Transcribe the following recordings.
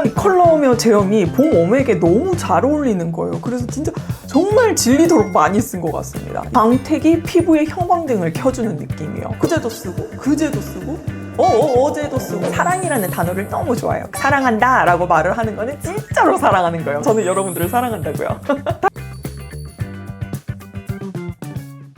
짠! 컬러며 제형이 봄 웜에게 너무 잘 어울리는 거예요. 그래서 진짜 정말 질리도록 많이 쓴 것 같습니다. 광택이 피부의 형광등을 켜주는 느낌이에요. 그제도 쓰고 그제도 쓰고 어제도 쓰고 사랑이라는 단어를 너무 좋아해요. 사랑한다 라고 말을 하는 거는 진짜로 사랑하는 거예요. 저는 여러분들을 사랑한다고요.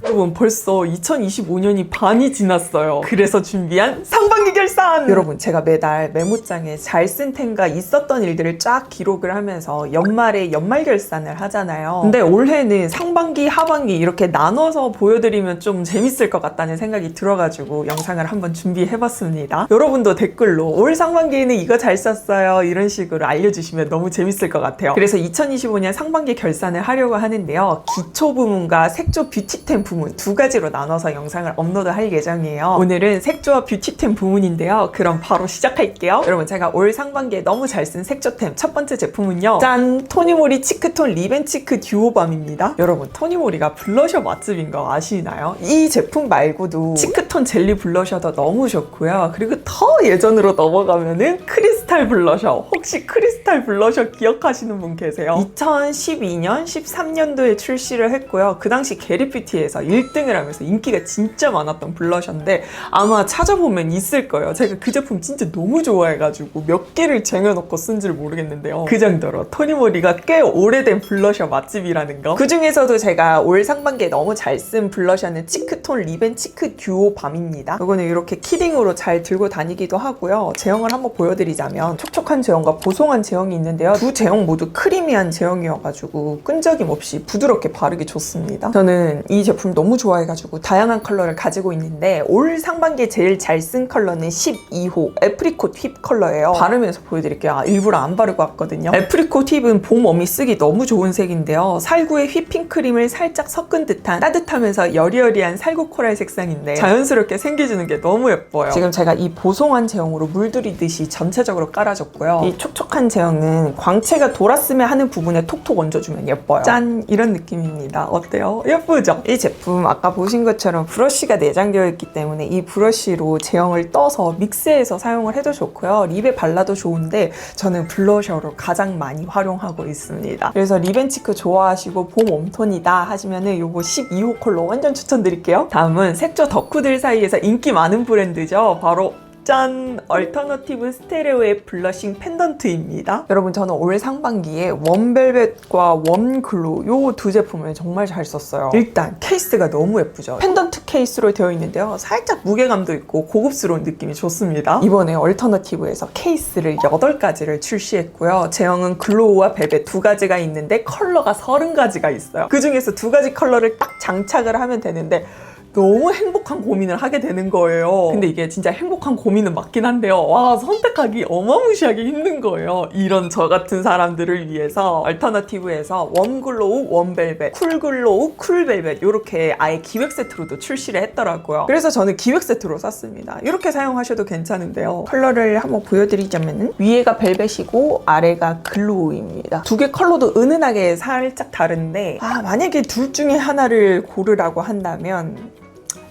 여러분 벌써 2025년이 반이 지났어요. 그래서 준비한 상반기 결산! 여러분 제가 매달 메모장에 잘 쓴 템과 있었던 일들을 쫙 기록을 하면서 연말에 연말 결산을 하잖아요. 근데 올해는 상반기, 하반기 이렇게 나눠서 보여드리면 좀 재밌을 것 같다는 생각이 들어가지고 영상을 한번 준비해봤습니다. 여러분도 댓글로 올 상반기에는 이거 잘 썼어요 이런 식으로 알려주시면 너무 재밌을 것 같아요. 그래서 2025년 상반기 결산을 하려고 하는데요. 기초 부문과 색조 뷰티템 부문 두 가지로 나눠서 영상을 업로드할 예정이에요. 오늘은 색조와 뷰티템 부문인데요. 그럼 바로 시작할게요. 여러분 제가 올 상반기에 너무 잘 쓴 색조템 첫 번째 제품은요. 짠! 토니모리 치크톤 리벤치크 듀오밤입니다. 여러분 토니모리가 블러셔 맛집인 거 아시나요? 이 제품 말고도 치크톤 젤리 블러셔도 너무 좋고요. 그리고 더 예전으로 넘어가면은 크리스탈 블러셔. 혹시 크리스탈 블러셔 기억하시는 분 계세요? 2012년, 13년도에 출시를 했고요. 그 당시 게리뷰티에서 1등을 하면서 인기가 진짜 많았던 블러셔인데 아마 찾아보면 있을 거예요. 제가 그 제품 진짜 너무 좋아해가지고 몇 개를 쟁여놓고 쓴 줄 모르겠는데요. 그 정도로 토니모리가 꽤 오래된 블러셔 맛집이라는 거. 그 중에서도 제가 올 상반기에 너무 잘 쓴 블러셔는 치크톤 리벤치크 듀오 밤입니다. 이거는 이렇게 키링으로 잘 들고 다니기도 하고요. 제형을 한번 보여드리자면 촉촉한 제형과 보송한 제형이 있는데요. 두 제형 모두 크리미한 제형이어가지고 끈적임 없이 부드럽게 바르기 좋습니다. 저는 이 제품 너무 좋아해가지고 다양한 컬러를 가지고 있는데 올 상반기에 제일 잘 쓴 컬러는 12호 애프리콧 휩 컬러예요. 바르면서 보여드릴게요. 일부러 안 바르고 왔거든요. 애프리콧 휩은 봄 웜이 쓰기 너무 좋은 색인데요. 살구에 휘핑크림을 살짝 섞은 듯한 따뜻하면서 여리여리한 살구 코랄 색상인데 자연스럽게 생겨주는 게 너무 예뻐요. 지금 제가 이 보송한 제형으로 물들이듯이 전체적으로 깔아줬고요. 이 촉촉한 제형은 광채가 돌았으면 하는 부분에 톡톡 얹어주면 예뻐요. 짠! 이런 느낌입니다. 어때요? 예쁘죠? 이 제품 아까 보신 것처럼 브러쉬가 내장되어 있기 때문에 이 브러쉬로 제형을 떠서 믹스해서 사용을 해도 좋고요. 립에 발라도 좋은데 저는 블러셔로 가장 많이 활용하고 있습니다. 그래서 리벤치크 좋아하시고 봄 웜톤이다 하시면은 요거 12호 컬러 완전 추천드릴게요. 다음은 색조 덕후들 사이에서 인기 많은 브랜드죠. 바로 짠! 얼터너티브 스테레오의 블러싱 펜던트입니다. 여러분 저는 올 상반기에 웜벨벳과 웜글로 요 두 제품을 정말 잘 썼어요. 일단 케이스가 너무 예쁘죠. 펜던트 케이스로 되어 있는데요. 살짝 무게감도 있고 고급스러운 느낌이 좋습니다. 이번에 얼터너티브에서 케이스를 8가지를 출시했고요. 제형은 글로우와 벨벳 두 가지가 있는데 컬러가 30가지가 있어요. 그 중에서 두 가지 컬러를 딱 장착을 하면 되는데 너무 행복한 고민을 하게 되는 거예요. 근데 이게 진짜 행복한 고민은 맞긴 한데요. 와, 선택하기 어마무시하게 힘든 거예요. 이런 저 같은 사람들을 위해서 얼터너티브에서 웜글로우, 웜벨벳, 쿨글로우, 쿨벨벳 이렇게 아예 기획 세트로도 출시를 했더라고요. 그래서 저는 기획 세트로 샀습니다. 이렇게 사용하셔도 괜찮은데요. 컬러를 한번 보여드리자면 위에가 벨벳이고 아래가 글로우입니다. 두 개 컬러도 은은하게 살짝 다른데 만약에 둘 중에 하나를 고르라고 한다면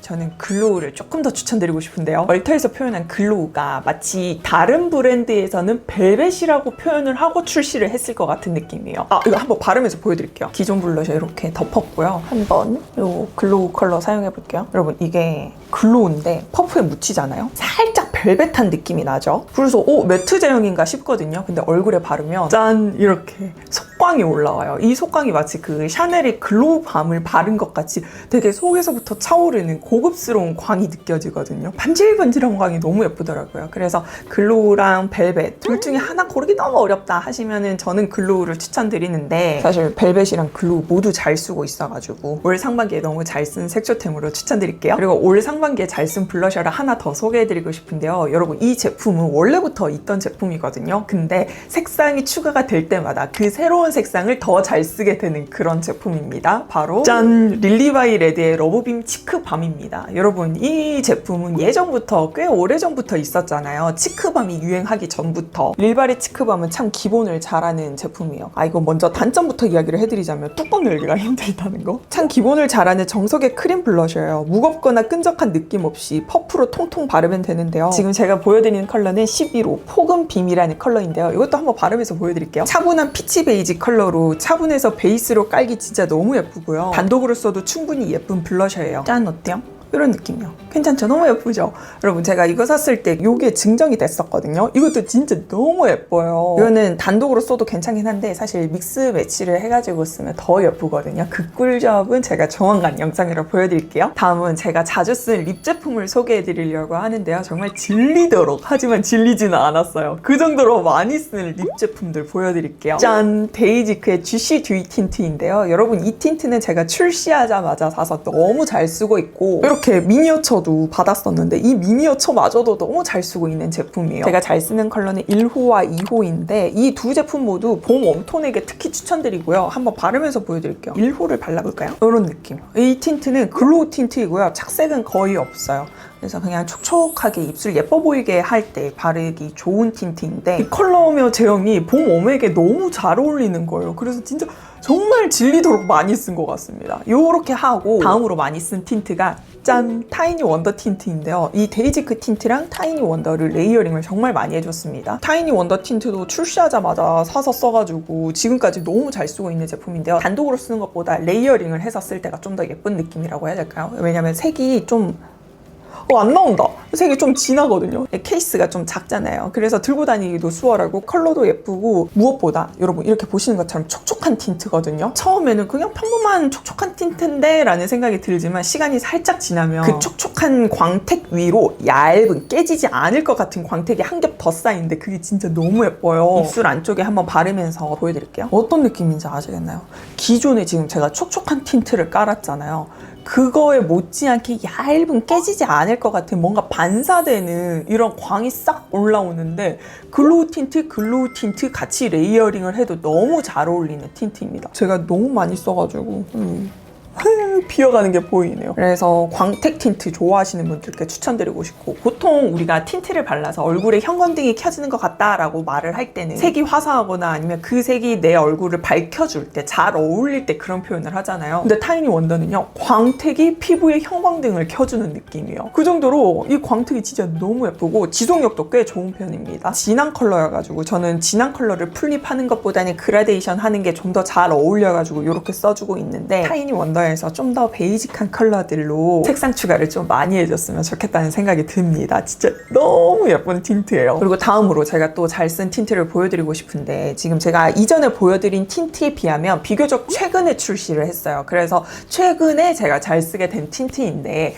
저는 글로우를 조금 더 추천드리고 싶은데요. 얼터에서 표현한 글로우가 마치 다른 브랜드에서는 벨벳이라고 표현을 하고 출시를 했을 것 같은 느낌이에요. 이거 한번 바르면서 보여드릴게요. 기존 블러셔 이렇게 덮었고요. 한번 이 글로우 컬러 사용해볼게요. 여러분 이게 글로우인데 퍼프에 묻히잖아요. 살짝 벨벳한 느낌이 나죠. 그래서 매트 제형인가 싶거든요. 근데 얼굴에 바르면 짠! 이렇게 속광이 올라와요. 이 속광이 마치 그 샤넬의 글로우 밤을 바른 것 같이 되게 속에서부터 차오르는 고급스러운 광이 느껴지거든요. 반질반질한 광이 너무 예쁘더라고요. 그래서 글로우랑 벨벳 둘 중에 하나 고르기 너무 어렵다 하시면은 저는 글로우를 추천드리는데 사실 벨벳이랑 글로우 모두 잘 쓰고 있어가지고 올 상반기에 너무 잘 쓴 색조템으로 추천드릴게요. 그리고 올 상반기에 잘 쓴 블러셔를 하나 더 소개해드리고 싶은데요. 여러분 이 제품은 원래부터 있던 제품이거든요. 근데 색상이 추가가 될 때마다 그 새로운 컬러 색상을 더 잘 쓰게 되는 그런 제품입니다. 바로 짠! 릴리바이 레드의 러브빔 치크밤입니다. 여러분, 이 제품은 예전부터 꽤 오래전부터 있었잖아요. 치크밤이 유행하기 전부터. 릴바리 치크밤은 참 기본을 잘하는 제품이에요. 이거 먼저 단점부터 이야기를 해드리자면 뚜껑 열기가 힘들다는 거. 참 기본을 잘하는 정석의 크림 블러셔예요. 무겁거나 끈적한 느낌 없이 퍼프로 통통 바르면 되는데요. 지금 제가 보여드리는 컬러는 11호 포근빔이라는 컬러인데요. 이것도 한번 바르면서 보여드릴게요. 차분한 피치 베이지 컬러로 차분해서 베이스로 깔기 진짜 너무 예쁘고요. 단독으로 써도 충분히 예쁜 블러셔예요. 짠, 어때요? 이런 느낌이요. 괜찮죠? 너무 예쁘죠? 여러분, 제가 이거 샀을 때 이게 증정이 됐었거든요. 이것도 진짜 너무 예뻐요. 이거는 단독으로 써도 괜찮긴 한데 사실 믹스 매치를 해가지고 쓰면 더 예쁘거든요. 그 꿀점은 제가 조만간 영상으로 보여드릴게요. 다음은 제가 자주 쓴 립 제품을 소개해드리려고 하는데요. 정말 질리도록, 하지만 질리지는 않았어요. 그 정도로 많이 쓰는 립 제품들 보여드릴게요. 짠! 데이지크의 주시 듀이 틴트인데요. 여러분, 이 틴트는 제가 출시하자마자 사서 너무 잘 쓰고 있고 이렇게 미니어처도 받았었는데 이 미니어처마저도 너무 잘 쓰고 있는 제품이에요. 제가 잘 쓰는 컬러는 1호와 2호인데 이 두 제품 모두 봄 웜톤에게 특히 추천드리고요. 한번 바르면서 보여드릴게요. 1호를 발라볼까요? 이런 느낌. 이 틴트는 글로우 틴트이고요. 착색은 거의 없어요. 그래서 그냥 촉촉하게 입술 예뻐 보이게 할 때 바르기 좋은 틴트인데 이 컬러며 제형이 봄 웜에게 너무 잘 어울리는 거예요. 그래서 진짜 정말 질리도록 많이 쓴 것 같습니다. 요렇게 하고 다음으로 많이 쓴 틴트가 짠! 타이니 원더 틴트인데요. 이 데이지크 틴트랑 타이니 원더를 레이어링을 정말 많이 해줬습니다. 타이니 원더 틴트도 출시하자마자 사서 써가지고 지금까지 너무 잘 쓰고 있는 제품인데요. 단독으로 쓰는 것보다 레이어링을 해서 쓸 때가 좀 더 예쁜 느낌이라고 해야 될까요? 왜냐면 색이 좀 안 나온다. 색이 좀 진하거든요. 케이스가 좀 작잖아요. 그래서 들고 다니기도 수월하고 컬러도 예쁘고 무엇보다 여러분 이렇게 보시는 것처럼 촉촉한 틴트거든요. 처음에는 그냥 평범한 촉촉한 틴트인데 라는 생각이 들지만 시간이 살짝 지나면 그 촉촉한 광택 위로 얇은 깨지지 않을 것 같은 광택이 한 겹 더 쌓이는데 그게 진짜 너무 예뻐요. 입술 안쪽에 한번 바르면서 보여드릴게요. 어떤 느낌인지 아시겠나요? 기존에 지금 제가 촉촉한 틴트를 깔았잖아요. 그거에 못지않게 얇은 깨지지 않을 것 같은 뭔가 반사되는 이런 광이 싹 올라오는데 글로우 틴트 같이 레이어링을 해도 너무 잘 어울리는 틴트입니다. 제가 너무 많이 써가지고 비어가는 게 보이네요. 그래서 광택 틴트 좋아하시는 분들께 추천드리고 싶고 보통 우리가 틴트를 발라서 얼굴에 형광등이 켜지는 것 같다라고 말을 할 때는 색이 화사하거나 아니면 그 색이 내 얼굴을 밝혀줄 때 잘 어울릴 때 그런 표현을 하잖아요. 근데 타이니 원더는요. 광택이 피부에 형광등을 켜주는 느낌이에요. 그 정도로 이 광택이 진짜 너무 예쁘고 지속력도 꽤 좋은 편입니다. 진한 컬러여가지고 저는 진한 컬러를 풀립하는 것보다는 그라데이션 하는 게 좀 더 잘 어울려가지고 이렇게 써주고 있는데 타이니 원더에서 좀 더 베이직한 컬러들로 색상 추가를 좀 많이 해줬으면 좋겠다는 생각이 듭니다. 진짜 너무 예쁜 틴트예요. 그리고 다음으로 제가 또 잘 쓴 틴트를 보여드리고 싶은데 지금 제가 이전에 보여드린 틴트에 비하면 비교적 최근에 출시를 했어요. 그래서 최근에 제가 잘 쓰게 된 틴트인데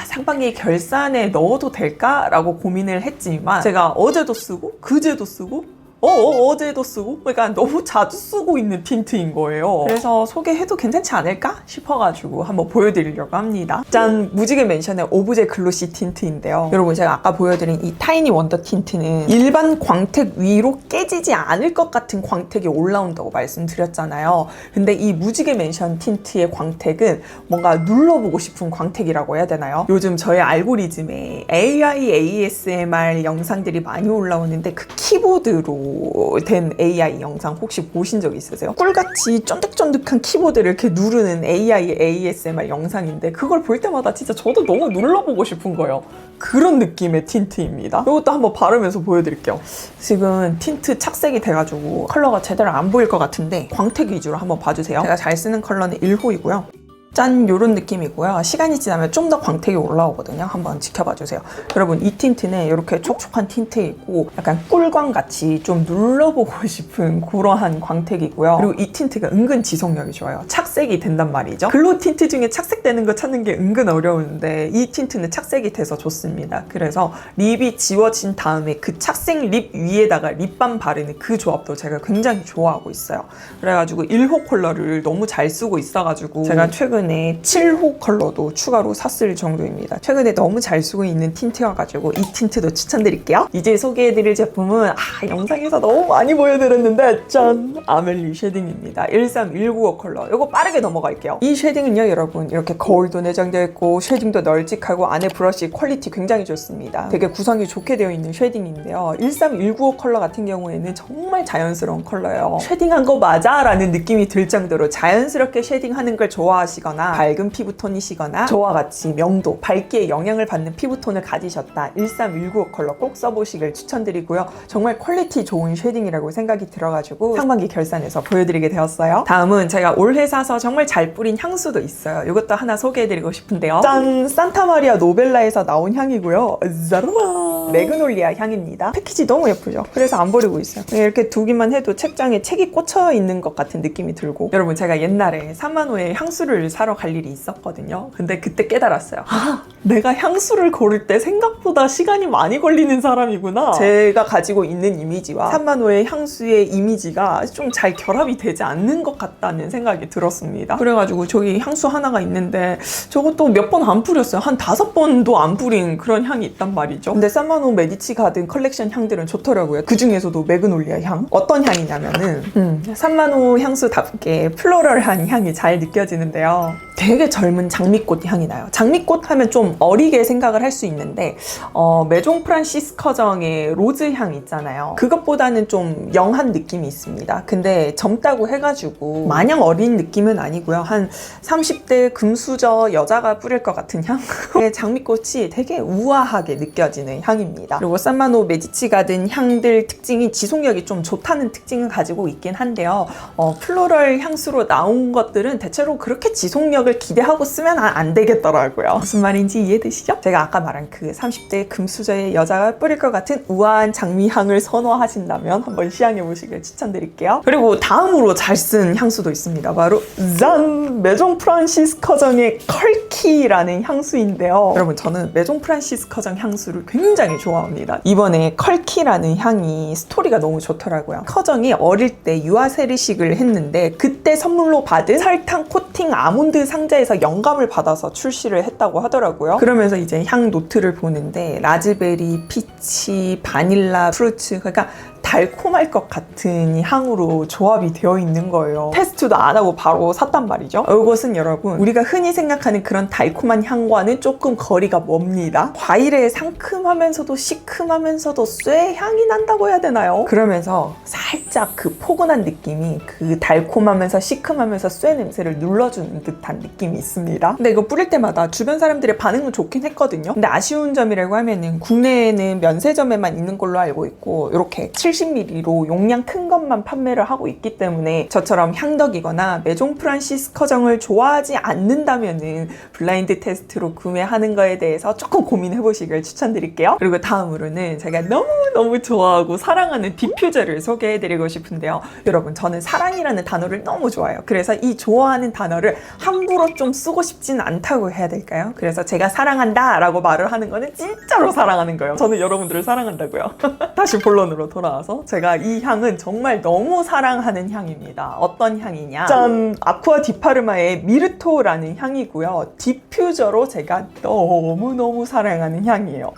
상반기 결산에 넣어도 될까라고 고민을 했지만 제가 어제도 쓰고 그제도 쓰고 어제도 쓰고 그러니까 너무 자주 쓰고 있는 틴트인 거예요. 그래서 소개해도 괜찮지 않을까 싶어가지고 한번 보여드리려고 합니다. 짠! 무지개 맨션의 오브제 글로시 틴트인데요. 여러분 제가 아까 보여드린 이 타이니 원더 틴트는 일반 광택 위로 깨지지 않을 것 같은 광택이 올라온다고 말씀드렸잖아요. 근데 이 무지개 맨션 틴트의 광택은 뭔가 눌러보고 싶은 광택이라고 해야 되나요? 요즘 저의 알고리즘에 AI, ASMR 영상들이 많이 올라오는데 그 키보드로 된 AI 영상 혹시 보신 적 있으세요? 꿀같이 쫀득쫀득한 키보드를 이렇게 누르는 AI ASMR 영상인데 그걸 볼 때마다 진짜 저도 너무 눌러보고 싶은 거예요. 그런 느낌의 틴트입니다. 이것도 한번 바르면서 보여드릴게요. 지금 틴트 착색이 돼가지고 컬러가 제대로 안 보일 것 같은데 광택 위주로 한번 봐주세요. 제가 잘 쓰는 컬러는 1호이고요. 짠! 요런 느낌이고요. 시간이 지나면 좀 더 광택이 올라오거든요. 한번 지켜봐 주세요. 여러분 이 틴트는 이렇게 촉촉한 틴트이고 약간 꿀광같이 좀 눌러보고 싶은 그러한 광택이고요. 그리고 이 틴트가 은근 지속력이 좋아요. 착색이 된단 말이죠. 글로우 틴트 중에 착색되는 거 찾는 게 은근 어려운데 이 틴트는 착색이 돼서 좋습니다. 그래서 립이 지워진 다음에 그 착색 립 위에다가 립밤 바르는 그 조합도 제가 굉장히 좋아하고 있어요. 그래가지고 1호 컬러를 너무 잘 쓰고 있어가지고 제가 최근 최근에 7호 컬러도 추가로 샀을 정도입니다. 최근에 너무 잘 쓰고 있는 틴트여가지고 이 틴트도 추천드릴게요. 이제 소개해드릴 제품은 영상에서 너무 많이 보여드렸는데 짠! 아멜리 쉐딩입니다. 13195 컬러. 이거 빠르게 넘어갈게요. 이 쉐딩은요 여러분 이렇게 거울도 내장되어 있고 쉐딩도 널찍하고 안에 브러쉬 퀄리티 굉장히 좋습니다. 되게 구성이 좋게 되어 있는 쉐딩인데요. 13195 컬러 같은 경우에는 정말 자연스러운 컬러예요. 쉐딩한 거 맞아? 라는 느낌이 들 정도로 자연스럽게 쉐딩하는 걸 좋아하시거나 밝은 피부톤이시거나 저와 같이 명도, 밝기에 영향을 받는 피부톤을 가지셨다. 13195 컬러 꼭 써보시길 추천드리고요. 정말 퀄리티 좋은 쉐딩이라고 생각이 들어가지고 상반기 결산해서 보여드리게 되었어요. 다음은 제가 올해 사서 정말 잘 뿌린 향수도 있어요. 이것도 하나 소개해드리고 싶은데요. 짠! 산타마리아 노벨라에서 나온 향이고요. 짜라라! 매그놀리아 향입니다. 패키지 너무 예쁘죠? 그래서 안 버리고 있어요. 이렇게 두기만 해도 책장에 책이 꽂혀 있는 것 같은 느낌이 들고 여러분 제가 옛날에 3만호에 향수를 사러 갈 일이 있었거든요. 근데 그때 깨달았어요. 내가 향수를 고를 때 생각보다 시간이 많이 걸리는 사람이구나. 제가 가지고 있는 이미지와 3만호의 향수의 이미지가 좀 잘 결합이 되지 않는 것 같다는 생각이 들었습니다. 그래가지고 저기 향수 하나가 있는데 저것도 몇 번 안 뿌렸어요. 한 5번도 안 뿌린 그런 향이 있단 말이죠. 근데 3만호 메디치 가든 컬렉션 향들은 좋더라고요. 그 중에서도 매그놀리아 향. 어떤 향이냐면은 3만호 향수답게 플로럴한 향이 잘 느껴지는데요. 되게 젊은 장미꽃 향이 나요. 장미꽃 하면 좀 어리게 생각을 할 수 있는데 메종 프란시스 커정의 로즈 향 있잖아요. 그것보다는 좀 영한 느낌이 있습니다. 근데 젊다고 해가지고 마냥 어린 느낌은 아니고요. 한 30대 금수저 여자가 뿌릴 것 같은 향? 장미꽃이 되게 우아하게 느껴지는 향입니다. 그리고 산마노 메디치 가든 향들 특징이 지속력이 좀 좋다는 특징을 가지고 있긴 한데요. 플로럴 향수로 나온 것들은 대체로 그렇게 지속력을 기대하고 쓰면 안 되겠더라고요. 무슨 말인지 이해되시죠? 제가 아까 말한 그 30대 금수저의 여자가 뿌릴 것 같은 우아한 장미향을 선호하신다면 한번 시향해보시길 추천드릴게요. 그리고 다음으로 잘 쓴 향수도 있습니다. 바로 짠! 메종 프란시스 커정의 컬키라는 향수인데요. 여러분 저는 메종 프란시스 커정 향수를 굉장히 좋아합니다. 이번에 컬키라는 향이 스토리가 너무 좋더라고요. 커정이 어릴 때 유아 세례식을 했는데 그때 선물로 받은 설탕 코팅 아몬드 상자에서 영감을 받아서 출시를 했다고 하더라고요. 그러면서 이제 향 노트를 보는데 라즈베리, 피치, 바닐라, 프루츠 그러니까 달콤할 것 같은 향으로 조합이 되어 있는 거예요. 테스트도 안 하고 바로 샀단 말이죠. 이것은 여러분 우리가 흔히 생각하는 그런 달콤한 향과는 조금 거리가 멉니다. 과일의 상큼하면서도 시큼하면서도 쇠 향이 난다고 해야 되나요? 그러면서 살짝 그 포근한 느낌이 그 달콤하면서 시큼하면서 쇠 냄새를 눌러주는 듯한 느낌이 있습니다. 근데 이거 뿌릴 때마다 주변 사람들의 반응은 좋긴 했거든요. 근데 아쉬운 점이라고 하면은 국내에는 면세점에만 있는 걸로 알고 있고 이렇게 70ml로 용량 큰 것만 판매를 하고 있기 때문에 저처럼 향덕이거나 메종 프란시스 커정을 좋아하지 않는다면은 블라인드 테스트로 구매하는 거에 대해서 조금 고민해보시길 추천드릴게요. 그리고 다음으로는 제가 너무너무 좋아하고 사랑하는 디퓨저를 소개해드리고 싶은데요. 여러분 저는 사랑이라는 단어를 너무 좋아해요. 그래서 이 좋아하는 단어를 함부로 좀 쓰고 싶지는 않다고 해야 될까요? 그래서 제가 사랑한다 라고 말을 하는 거는 진짜로 사랑하는 거예요. 저는 여러분들을 사랑한다고요. 다시 본론으로 돌아와서 제가 이 향은 정말 너무 사랑하는 향입니다. 어떤 향이냐? 짠! 아쿠아 디파르마의 미르토라는 향이고요. 디퓨저로 제가 너무너무 사랑하는 향이에요.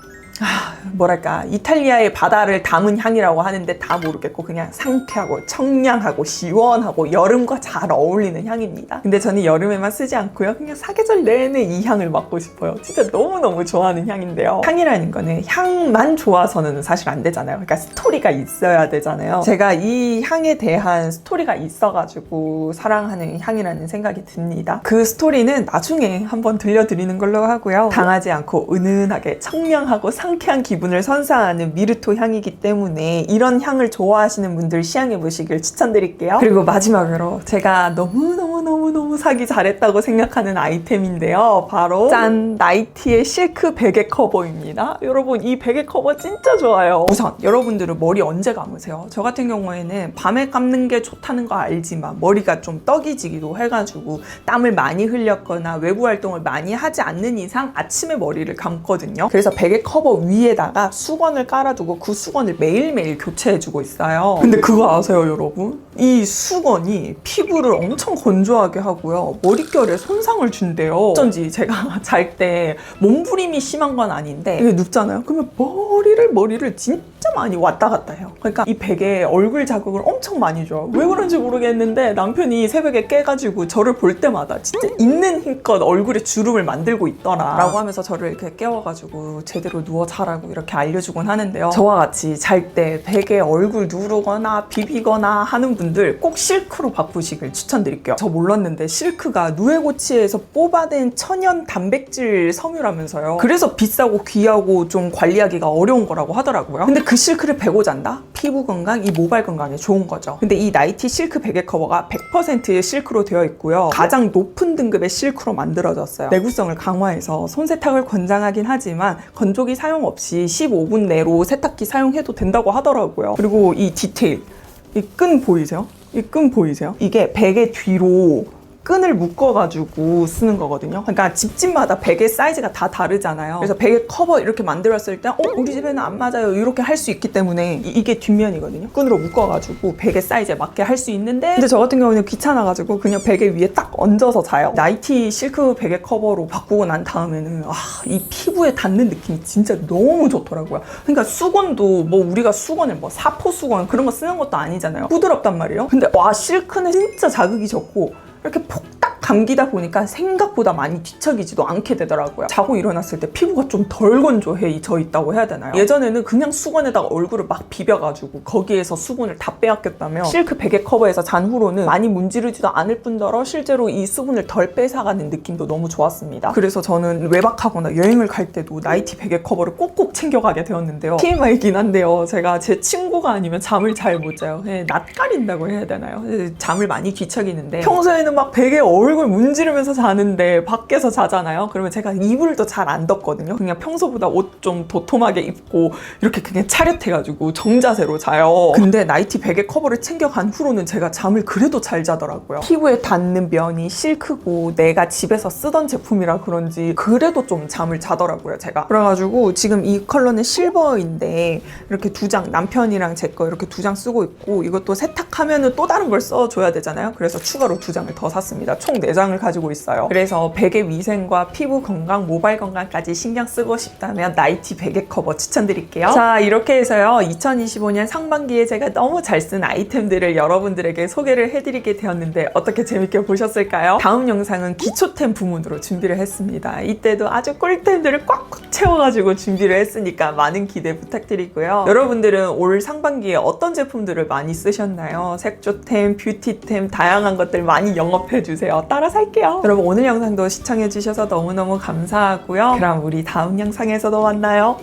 뭐랄까 이탈리아의 바다를 담은 향이라고 하는데 다 모르겠고 그냥 상쾌하고 청량하고 시원하고 여름과 잘 어울리는 향입니다. 근데 저는 여름에만 쓰지 않고요 그냥 사계절 내내 이 향을 맡고 싶어요. 진짜 너무너무 좋아하는 향인데요. 향이라는 거는 향만 좋아서는 사실 안 되잖아요. 그러니까 스토리가 있어야 되잖아요. 제가 이 향에 대한 스토리가 있어가지고 사랑하는 향이라는 생각이 듭니다. 그 스토리는 나중에 한번 들려드리는 걸로 하고요. 당하지 않고 은은하게 청량하고 상쾌한 기분을 선사하는 미르토 향이기 때문에 이런 향을 좋아하시는 분들 시향해보시길 추천드릴게요. 그리고 마지막으로 제가 너무너무 사기 잘했다고 생각하는 아이템인데요. 바로 짠! 나이티의 실크 베개 커버입니다. 여러분 이 베개 커버 진짜 좋아요. 우선 여러분들은 머리 언제 감으세요? 저 같은 경우에는 밤에 감는 게 좋다는 거 알지만 머리가 좀 떡이지기도 해가지고 땀을 많이 흘렸거나 외부 활동을 많이 하지 않는 이상 아침에 머리를 감거든요. 그래서 베개 커버 커버 위에다가 수건을 깔아두고 그 수건을 매일매일 교체해주고 있어요. 근데 그거 아세요, 여러분? 이 수건이 피부를 엄청 건조하게 하고요. 머릿결에 손상을 준대요. 어쩐지 제가 잘 때 몸부림이 심한 건 아닌데 이게 눕잖아요. 그러면 머리를 진짜 많이 왔다 갔다 해요. 그러니까 이 베개에 얼굴 자극을 엄청 많이 줘요. 왜 그런지 모르겠는데 남편이 새벽에 깨가지고 저를 볼 때마다 진짜 있는 힘껏 얼굴에 주름을 만들고 있더라 라고 하면서 저를 이렇게 깨워가지고 제대로 누워 자라고 이렇게 알려주곤 하는데요. 저와 같이 잘 때 베개에 얼굴 누르거나 비비거나 하는 분들 꼭 실크로 바꾸시길 추천드릴게요. 저 몰랐는데 실크가 누에고치에서 뽑아낸 천연 단백질 섬유라면서요. 그래서 비싸고 귀하고 좀 관리하기가 어려운 거라고 하더라고요. 근데 그 실크를 베고 잔다? 피부 건강, 이 모발 건강에 좋은 거죠. 근데 이 나이티 실크 베개 커버가 100%의 실크로 되어 있고요. 가장 높은 등급의 실크로 만들어졌어요. 내구성을 강화해서 손세탁을 권장하긴 하지만 건조기 사용 없이 15분 내로 세탁기 사용해도 된다고 하더라고요. 그리고 이 디테일, 이 끈 보이세요? 이 끈 보이세요? 이게 베개 뒤로 끈을 묶어가지고 쓰는 거거든요. 그러니까 집집마다 베개 사이즈가 다 다르잖아요. 그래서 베개 커버 이렇게 만들었을 때 우리 집에는 안 맞아요 이렇게 할 수 있기 때문에 이게 뒷면이거든요. 끈으로 묶어가지고 베개 사이즈에 맞게 할 수 있는데 근데 저 같은 경우는 귀찮아가지고 그냥 베개 위에 딱 얹어서 자요. 나이티 실크 베개 커버로 바꾸고 난 다음에는 이 피부에 닿는 느낌이 진짜 너무 좋더라고요. 그러니까 수건도 뭐 우리가 수건을 뭐 사포 수건 그런 거 쓰는 것도 아니잖아요. 부드럽단 말이에요. 근데 실크는 진짜 자극이 적고 이렇게 폭딱 감기다 보니까 생각보다 많이 뒤척이지도 않게 되더라고요. 자고 일어났을 때 피부가 좀 덜 건조해져 있다고 해야 되나요? 예전에는 그냥 수건에다가 얼굴을 막 비벼가지고 거기에서 수분을 다 빼앗겼다면 실크 베개 커버에서 잔 후로는 많이 문지르지도 않을 뿐더러 실제로 이 수분을 덜 뺏어가는 느낌도 너무 좋았습니다. 그래서 저는 외박하거나 여행을 갈 때도 나이티 베개 커버를 꼭꼭 챙겨가게 되었는데요. TMI이긴 한데요. 제가 제 친구가 아니면 잠을 잘 못 자요. 낯가린다고 해야 되나요? 잠을 많이 뒤척이는데 평소에는 막 베개 얼굴 문지르면서 자는데 밖에서 자잖아요. 그러면 제가 이불도 잘 안 덮거든요. 그냥 평소보다 옷 좀 도톰하게 입고 이렇게 그냥 차렷해가지고 정자세로 자요. 근데 나이티 베개 커버를 챙겨간 후로는 제가 잠을 그래도 잘 자더라고요. 피부에 닿는 면이 실크고 내가 집에서 쓰던 제품이라 그런지 그래도 좀 잠을 자더라고요, 제가. 그래가지고 지금 이 컬러는 실버인데 이렇게 두 장, 남편이랑 제 거 이렇게 두 장 쓰고 있고 이것도 세탁하면은 또 다른 걸 써줘야 되잖아요. 그래서 추가로 두 장을 더 샀습니다. 총 4장을 가지고 있어요. 그래서 베개 위생과 피부 건강, 모발 건강까지 신경 쓰고 싶다면 나이티 베개 커버 추천드릴게요. 자, 이렇게 해서요. 2025년 상반기에 제가 너무 잘 쓴 아이템들을 여러분들에게 소개를 해드리게 되었는데 어떻게 재밌게 보셨을까요? 다음 영상은 기초템 부문으로 준비를 했습니다. 이때도 아주 꿀템들을 꽉꽉 채워가지고 준비를 했으니까 많은 기대 부탁드리고요. 여러분들은 올 상반기에 어떤 제품들을 많이 쓰셨나요? 색조템, 뷰티템, 다양한 것들 많이 영업해주세요. 따라 살게요. 여러분 오늘 영상도 시청해주셔서 너무너무 감사하고요. 그럼 우리 다음 영상에서도 만나요.